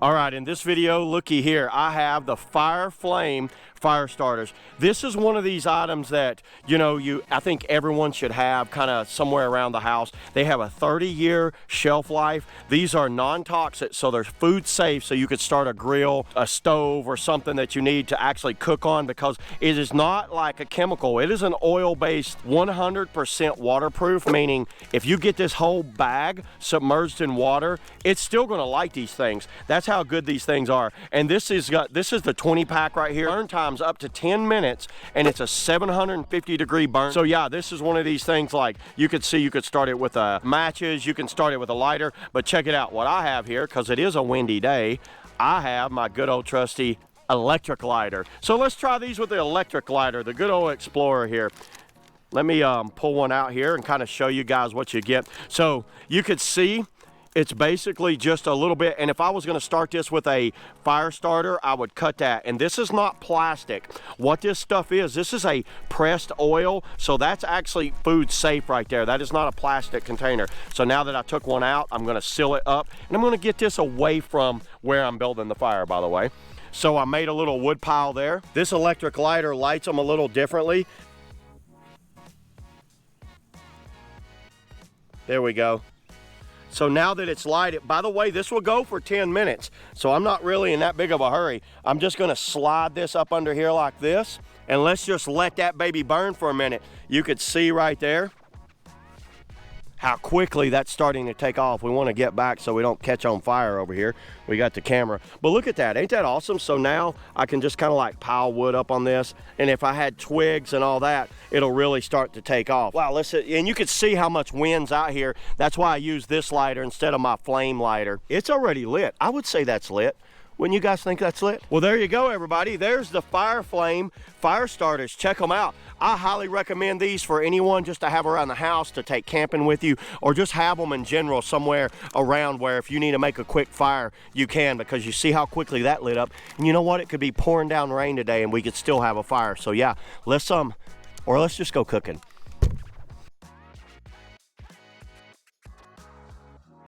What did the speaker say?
All right, in this video, looky here, I have the FireFlame fire starters. This is one of these items that, I think everyone should have kind of somewhere around the house. They have a 30-year shelf life. These are non-toxic, so they're food safe, so you could start a grill, a stove, or something that you need to actually cook on, because it is not like a chemical. It is an oil-based, 100% waterproof, meaning if you get this whole bag submerged in water, it's still gonna light these things. That's how good these things are. And this is the 20 pack right here. Burn time's up to 10 minutes, and it's a 750-degree burn. So yeah, this is one of these things, like you could start it with matches, you can start it with a lighter, but check it out. What I have here, because it is a windy day, I have my good old trusty electric lighter. So let's try these with the electric lighter, the good old Explorer here. Let me pull one out here and kind of show you guys what you get. So you could see it's basically just a little bit, and if I was going to start this with a fire starter, I would cut that. And this is not plastic. What this stuff is, this is a pressed oil, so that's actually food safe right there. That is not a plastic container. So now that I took one out, I'm going to seal it up, and I'm going to get this away from where I'm building the fire, by the way. So I made a little wood pile there. This electric lighter lights them a little differently. There we go. So now that it's lighted, by the way, this will go for 10 minutes. So I'm not really in that big of a hurry. I'm just gonna slide this up under here like this, and let's just let that baby burn for a minute. You could see right there how quickly that's starting to take off. We want to get back so we don't catch on fire over here. We got the camera. But look at that, ain't that awesome? So now I can just kind of like pile wood up on this, and if I had twigs and all that, it'll really start to take off. Wow, listen, and you can see how much wind's out here. That's why I use this lighter instead of my flame lighter. It's already lit. I would say that's lit. Wouldn't you guys think that's lit? Well, there you go, everybody. There's the FireFlame fire starters. Check them out. I highly recommend these for anyone just to have around the house, to take camping with you, or just have them in general somewhere around where if you need to make a quick fire, you can, because you see how quickly that lit up. And you know what? It could be pouring down rain today and we could still have a fire. So yeah, let's just go cooking.